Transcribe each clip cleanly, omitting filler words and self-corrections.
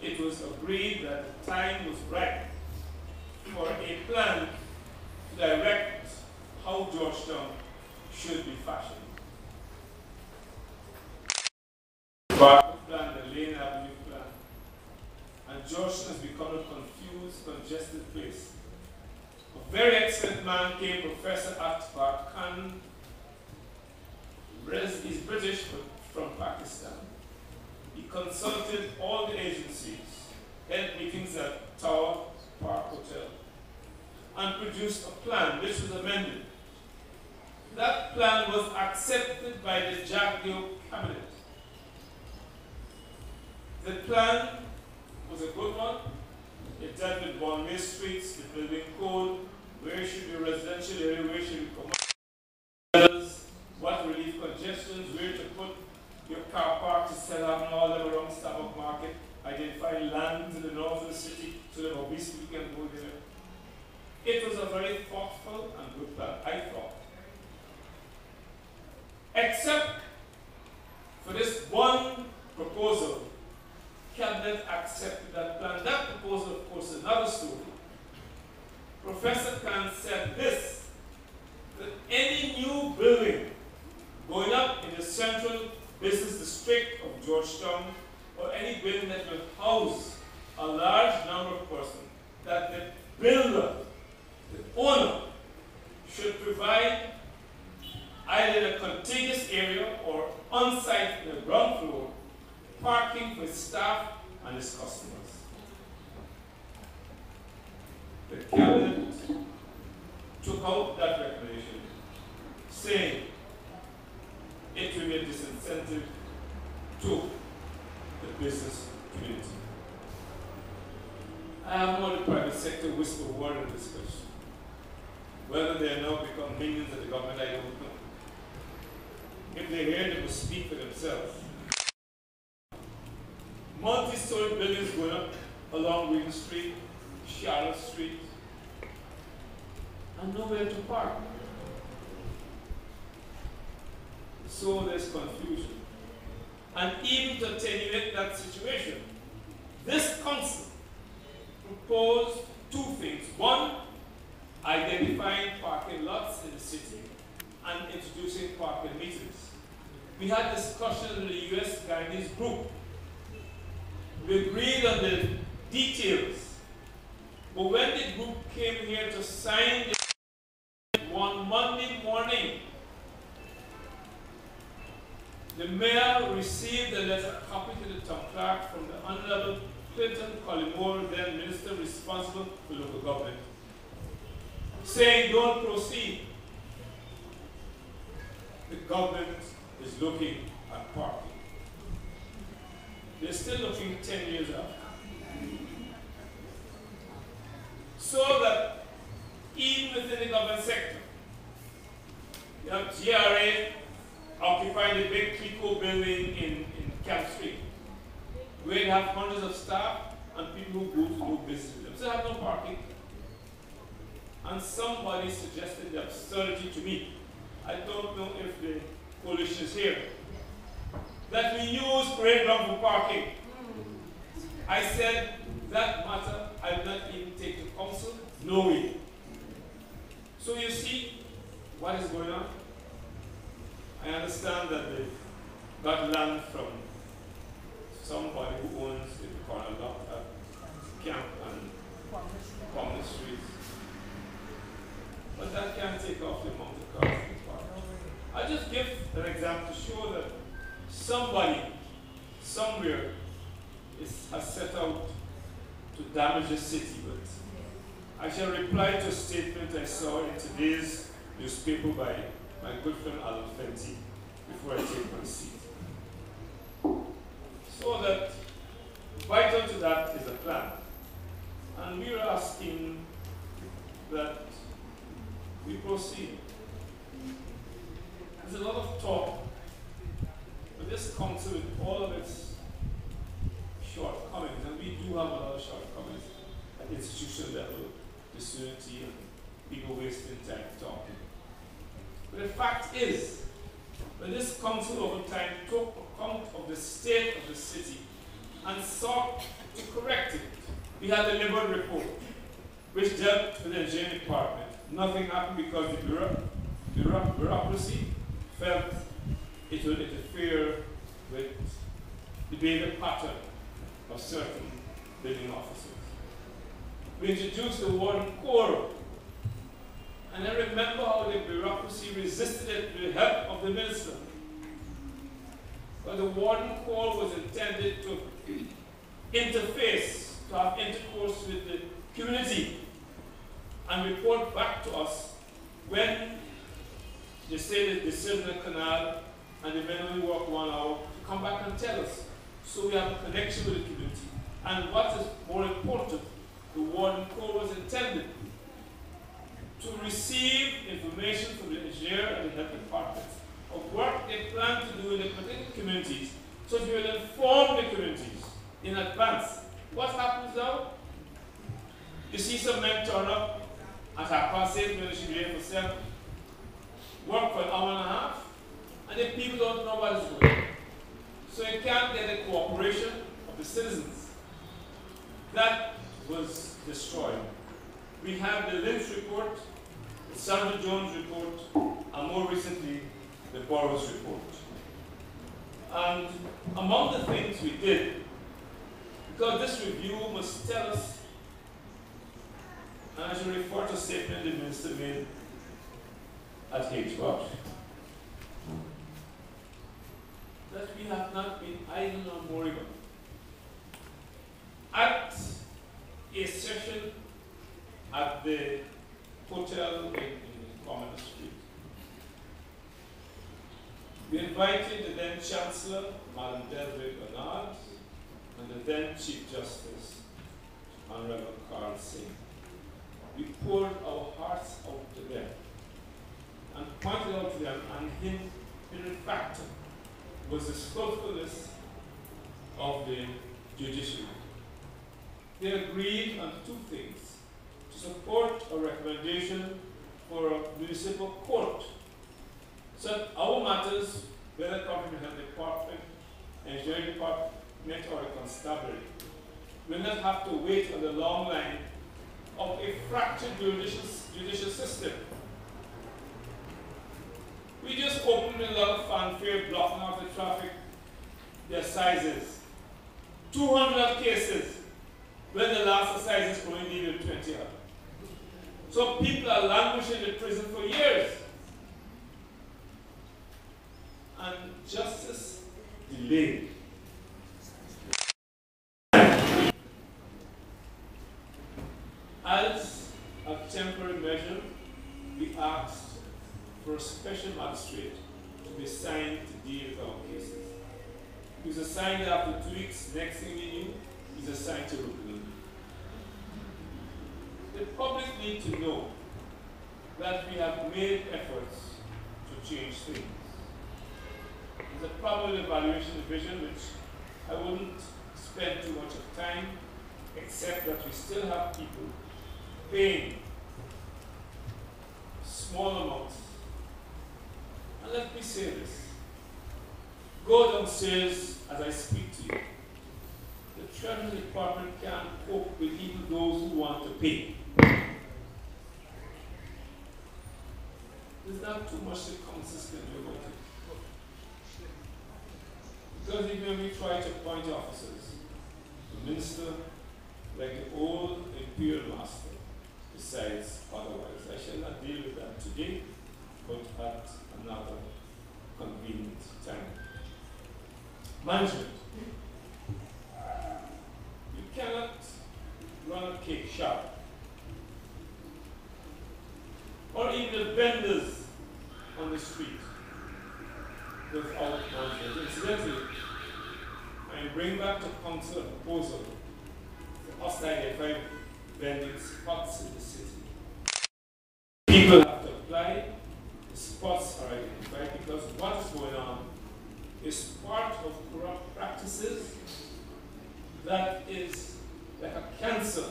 it was agreed that the time was right for a plan to direct how Georgetown should be fashioned. Barker plan, the Lane Avenue plan, and Georgetown has become a confused, congested place. A very excellent man came, Professor Akbar Khan. He's British but from Pakistan. He consulted all the agencies, held meetings at Tower Park Hotel, and produced a plan which was amended. That plan was accepted by the Jagdeo cabinet. The plan was a good one. It dealt with one-way streets, the building code, where should be residential area, where should be commercial, what relief congestions, where to put your car park to sell out and all them around Starbuck Market, identify land to the north of the city so that obese people can go there. It was a very thoughtful and good plan, I thought. Except for this one proposal, Cabinet accepted that plan. That proposal, of course, is another story. Professor Khan said this, that any new building going up in the central business district of Georgetown, or any building that will house a large number of persons, that the builder, the owner, should provide either in a contiguous area or on-site in the ground floor, parking for his staff and his customers. The cabinet took out that recommendation, saying it will be a disincentive to the business community. I have known the private sector whisper a word in this question. Whether they are now become minions of the government, I don't know. If they hear, they will speak for themselves. Multi-story buildings going up along Regent Street, Charlotte Street, and nowhere to park. So there's confusion. And even to attenuate that situation, this council proposed two things. One, identifying parking lots in the city and introducing parking meters. We had discussion in the US Guyanese group. We agreed on the details. But when the group came here to sign one Monday morning, the mayor received a letter copied to the town clerk from the Honorable Clinton Collymore, then minister responsible for local government, saying don't proceed. The government is looking at parking. They're still looking 10 years out. So that even within the government sector, you have GRA occupying the big Clico building in Camp Street, where they have hundreds of staff and people who go to do business with them. So they have no parking. And somebody suggested the absurdity to me. I don't know if the coalition is here, that we use parade ground for parking. I said, that matter I will not even take to council, no way. So you see what is going on? I understand that they got land from somebody who owns the corner lot at Camp and Common Street. But that can't take off the amount of cars in the park. I just give an example to show that somebody, somewhere, has set out to damage the city. But I shall reply to a statement I saw in today's newspaper by my good friend Alan Fenty before I take my seat. So that vital to that is a plan. And we are asking that we proceed. There's a lot of talk, but this council with all of its shortcomings, and we do have a lot of shortcomings at institutional level, disunity and people wasting time talking. But the fact is that this council over time took account of the state of the city and sought to correct it. We had the Libert report, which dealt with the engineering department. Nothing happened because the bureaucracy felt it would interfere with the behavior pattern of certain building officers. We introduced the Warden Corps, and I remember how the bureaucracy resisted it with the help of the minister. But the Warden Corps was intended to interface, to have intercourse with the community, and report back to us when they say that they serve the canal and they may only work 1 hour, to come back and tell us. So we have a connection with the community. And what is more important, the Warden Corps was intended to receive information from the engineer and the health department of work they plan to do in the particular communities, so that we will inform the communities in advance. What happens now? You see some men turn up at 8:30 when they should be here for 7, work for an hour and a half, and the people don't know what is going on. So you can't get the cooperation of the citizens. That was destroyed. We have the Lynch report, the Sandra Jones report, and more recently, the Burroughs report. And among the things we did, because this review must tell us, and I should refer to a statement the minister made at HWAT, that we have not been idle nor moribund. At a session at the hotel in Commerce Street, we invited the then Chancellor, Madam Delville Bernard, and the then Chief Justice, Honorable Carl Singh. We poured our hearts out to them and pointed out to them, and him, in fact, was the skillfulness of the judiciary. They agreed on 2 things: to support a recommendation for a municipal court, so that our matters, whether coming from the health department, engineering department, or the constabulary, will not have to wait on the long line of a fractured judicial system. We just opened a lot of fanfare, blocking off the traffic, their sizes. 200 cases, when the last assizes only needed 20 others. So people are languishing in prison for years. And justice delayed. As a temporary measure, we asked for a special magistrate to be assigned to deal with our cases. He was assigned after 2 weeks. Next thing we knew, he's assigned to Rukuni. The public need to know that we have made efforts to change things. There's a problem with evaluation division, which I wouldn't spend too much of time, except that we still have people paying small amounts. And let me say this. Go downstairs as I speak to you. The Treasury Department can't cope with even those who want to pay. There's not too much the councils can do about it. Because even when we try to appoint officers, the minister, like the old imperial master, decides otherwise. I shall not deal with that today, but at another convenient time. Management. You cannot run a cake shop, or even the vendors on the street, without management. Incidentally, I bring back to council a proposal for us to identify vending spots in the city. People have to apply, the spots are identified, because what is going on is part of corrupt practices that is like a cancer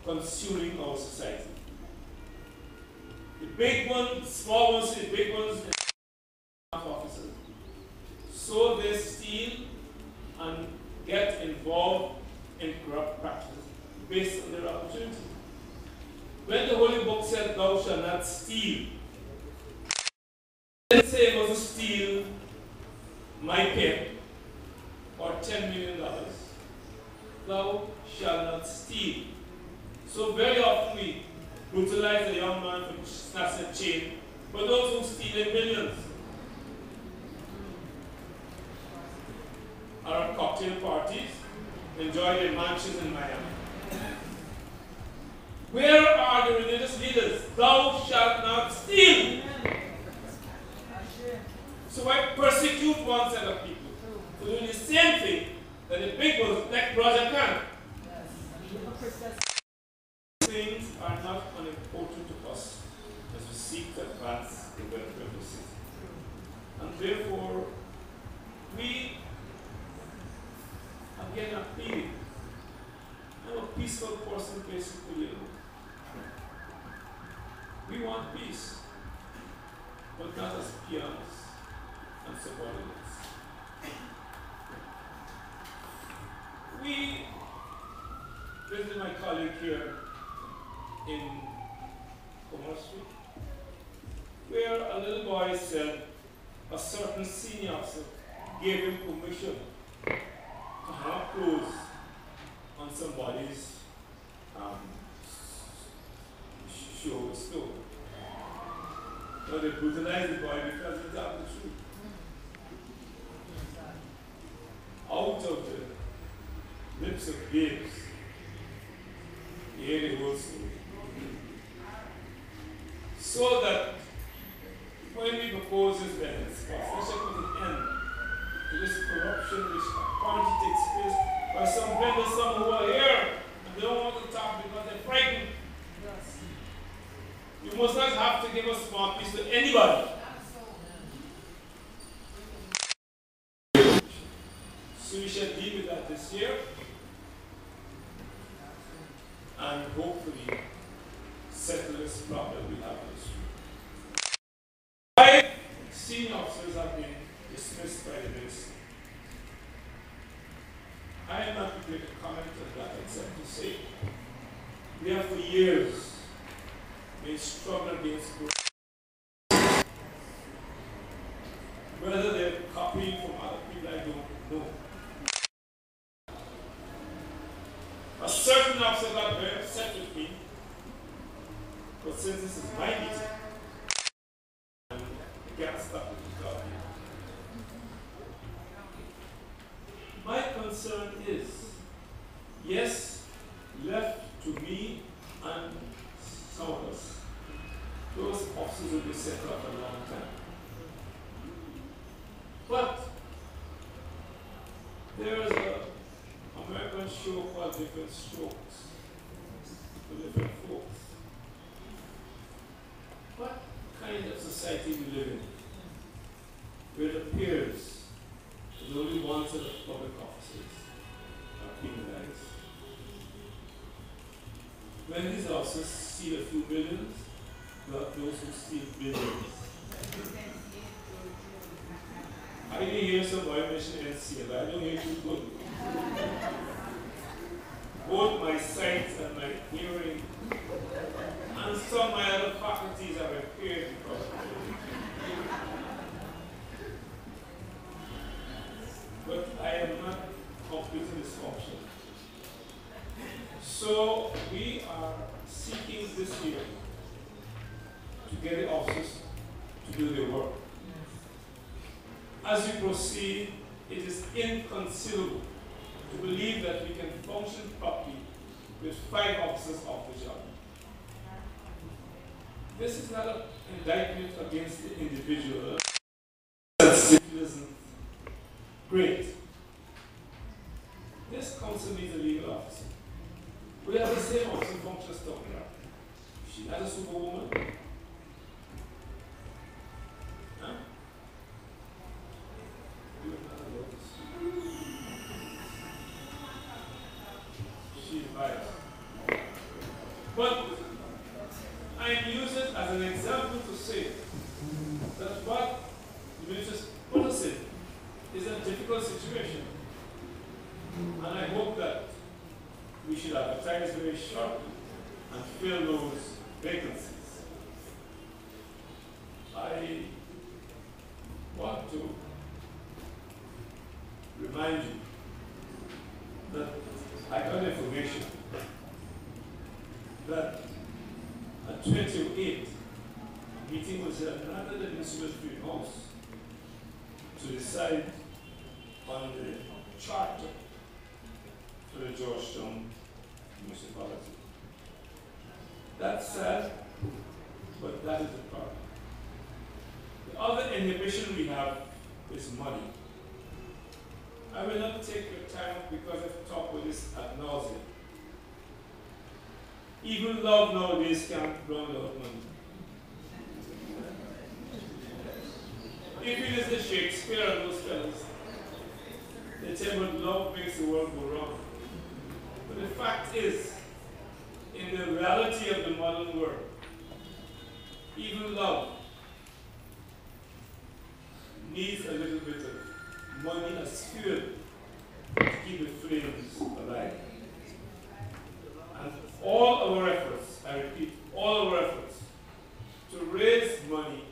consuming our society. The big ones, the small ones, the big ones, officers. So they steal and get in in corrupt practices based on their opportunity. When the Holy Book said, "Thou shalt not steal," it didn't say it was to steal my pen or $10 million. Thou shalt not steal. So very often we brutalize a young man for snatching a chain, but those who steal in millions are at cocktail parties, enjoy their mansions in Miami. Where are the religious leaders? Thou shalt not steal. So why persecute one set of people for doing the same thing that the big ones like Roger Khan? Things are not unimportant to us as we seek to advance the welfare of the city. And therefore, we again are pleading. I'm a peaceful person, basically. We want peace, but not as peons and subordinates. We visited my colleague here in Commerce Street, where a little boy said a certain senior officer gave him permission to hang up clothes on somebody's store. So they brutalized the boy because he told the truth. Out of the lips of babes, he heard the whole story. So that when we propose this benefits, we should put an end to this corruption which apparently takes place by some vendors, some who are here and they don't want to talk because they're frightened. You must not have to give a small piece to anybody. So we shall deal with that this year and hopefully settle this problem we have this year. 5 senior officers have been dismissed by the ministry. I am not prepared to comment on that except to say we have for years been struggling against growth. Whether they're copying from other people, I don't know. A certain officer got very upset with me, but since this is my meeting, I can't stop with the copy. My concern is, yes, left to me and some of us, those officers will be set up a long time. But there is an American show called Different Strokes for different folks. What kind of society we live in, where it appears that only one set of public officers are penalized? When these officers steal a few billions, those who steal billions. I didn't hear somebody mention NCL. I don't hear too good. Both my sight and my hearing and some of my other faculties are impaired because of it. But I am not completing this option. So we are seeking this year to get the officers to do their work. As we proceed, it is inconceivable to believe that we can function properly with 5 officers off the job. This is not an indictment against the individual. It isn't great. This council needs a legal officer. We have the same officer function talking about. She's not a superwoman. Huh? She's biased. But I use it as an example to say that what the ministers put us in is a difficult situation. And I hope that we should advertise very sharply and fill those vacancies. I want to remind you that I got information that at 2008, a meeting was held under the Municipal Street House to decide on the charter for the Georgetown municipality. That's sad, but that is the problem. The other inhibition we have is money. I will not take your time because I've talked with this ad nauseum. Even love nowadays can't run without money. If it is the Shakespeare and those fellas, they tell what love makes the world go wrong. But the fact is, in the reality of the modern world, even love needs a little bit of money as fuel to keep the flames alive. And all our efforts, I repeat, all our efforts to raise money,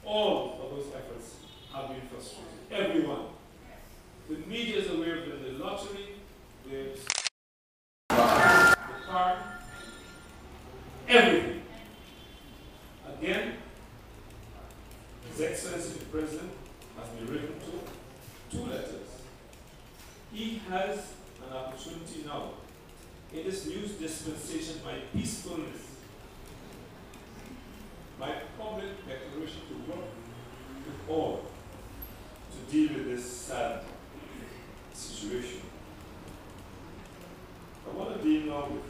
all of those efforts have been frustrated. Everyone. The media is aware of them, the lottery, the car, everything. Again, His Excellency the President has been written to 2 letters. He has an opportunity now in this new dispensation, my peacefulness, my public declaration to work with all to deal with this sad situation. I want to deal now with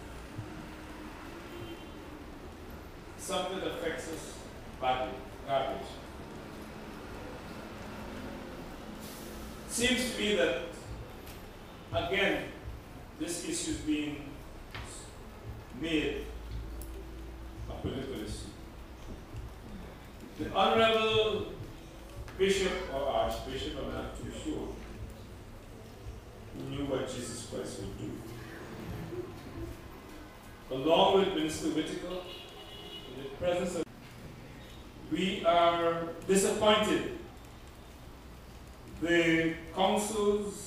something that affects us badly, garbage. Seems to me that, again, this issue is being made a political issue. The Honorable Bishop or Archbishop, I'm not too sure, who knew what Jesus Christ would do, along with Minister Whittaker, in the presence of, we are disappointed. The council's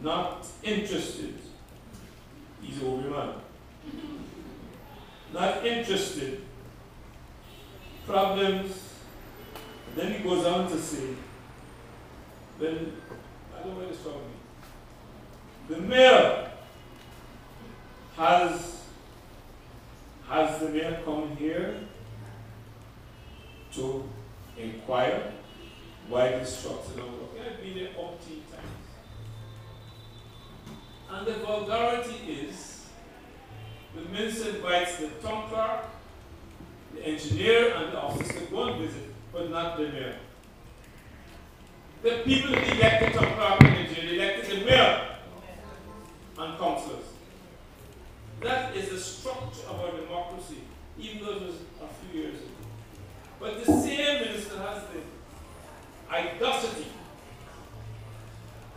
not interested. He's a woman. Not interested. Problems. Then he goes on to say, well, I don't know where this from me. The mayor has the mayor come here to inquire why these trucks are not working. I've been there 14 times. And the vulgarity is, the minister invites the town clerk, the engineer, and the officer to go and visit, but not the mayor. The people that elected town clerk and engineer elected the mayor and councillors. That is the structure of our democracy, even though it was a few years ago. But the same minister has the audacity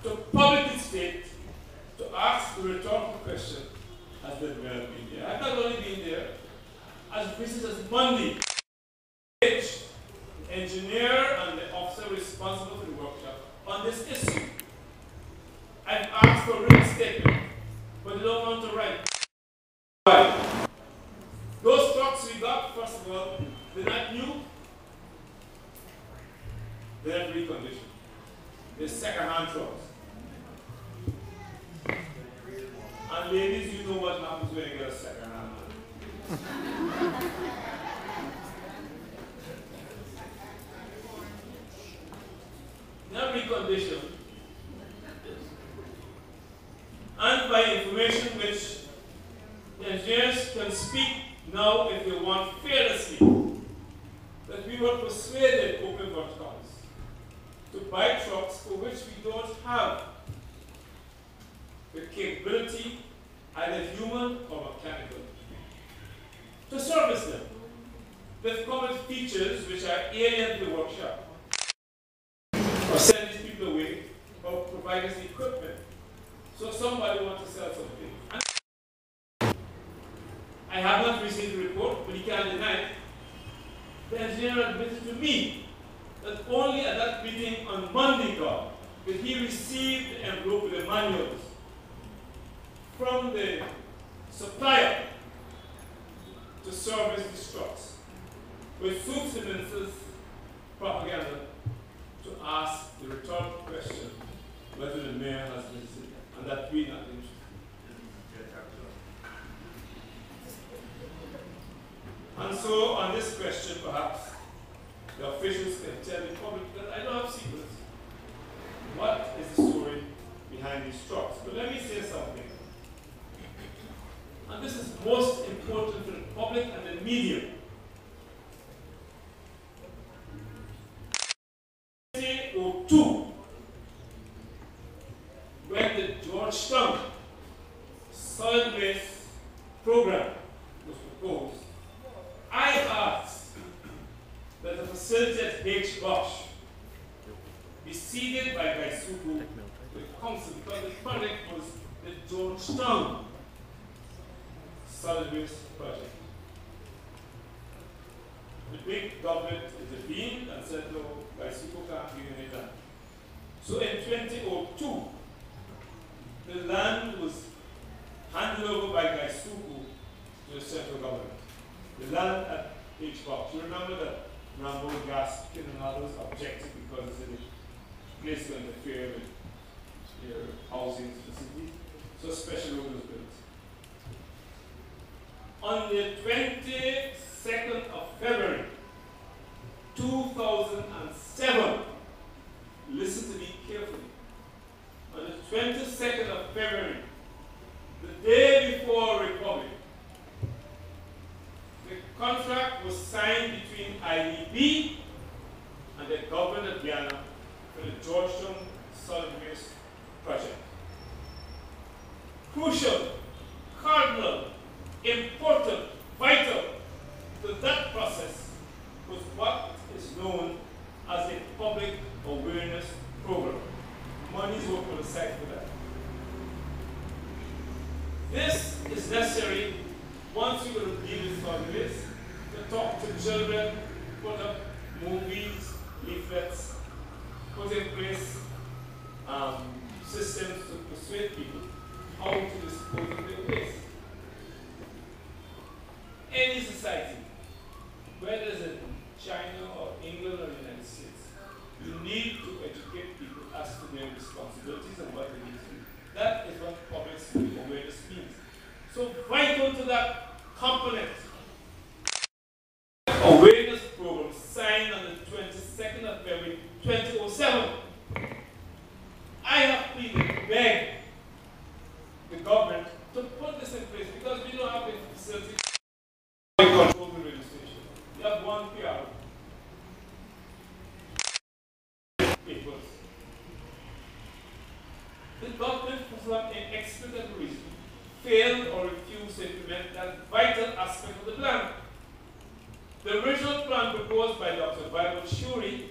to publicly state, to ask the rhetorical question, has the mayor been there? I've not only been there, as recent as Monday, the engineer and the officer responsible for the workshop on this issue. I've asked for a written statement, but they don't want to write. Why? Those trucks we got, first of all, they're not new. They're not reconditioned. They're second-hand trucks. And ladies, you know what happens when you get a second-hand one. Not reconditioned. And by information which the engineers can speak now if they want fearlessly, that we were persuaded, open verticals, to buy trucks for which we don't have the capability, either human or mechanical, to service them with common features which are alien to the workshop, or send these people away, or provide us equipment. So somebody want to sell something. And I have not received the report, but he can't deny it. The engineer admitted to me that only at that meeting on Monday, that he received the envelope with the manuals from the supplier to service these trucks, with Food Simmons' propaganda to ask the rhetorical question whether the mayor has visited, and that we not interested. And so, on this question, perhaps, the officials can tell the public that I don't have secrets. What is the story behind these trucks? But let me say something. And this is most important for the public and the media. In 2002, when the Georgetown solid waste program was proposed, I asked that the facility at H. Bosch be ceded by Gaisuku to the council because the project was the Georgetown solid waste project. The big government intervened and said, no, Gaisuku can't give any land. So in 2002, the land was handed over by Gaisuku to the central government. The land at H. Box. You remember that Rambo Gas and others objected because it's a place to interfere with their housing facilities. So a special road was built. On the 22nd of February, 2007, listen to me carefully. On the 22nd of February, the day before Republic, the contract was signed between IDB and the government of Guyana for the Georgetown Solid Waste Project. Crucial, cardinal, important, vital to that process was what is known as a public awareness program. Monies were put aside for that. This is necessary once you will deal with solid waste, to talk to children, put up movies, leaflets, put in place systems to persuade people how to dispose of their waste. Any society, whether it's in China or England or the United States, you need to educate people as to their responsibilities and what they need to do. That is what public awareness means. So vital to that component, awareness program signed on the 22nd of February 2007. I have pleaded, begged the government to put this in place because we don't have a facility to control the radio station. We have one PR. Papers. The government, for some inexplicable reason, failed or refused to implement that vital aspect of the plan. The original plan proposed by Dr. Bible Shuri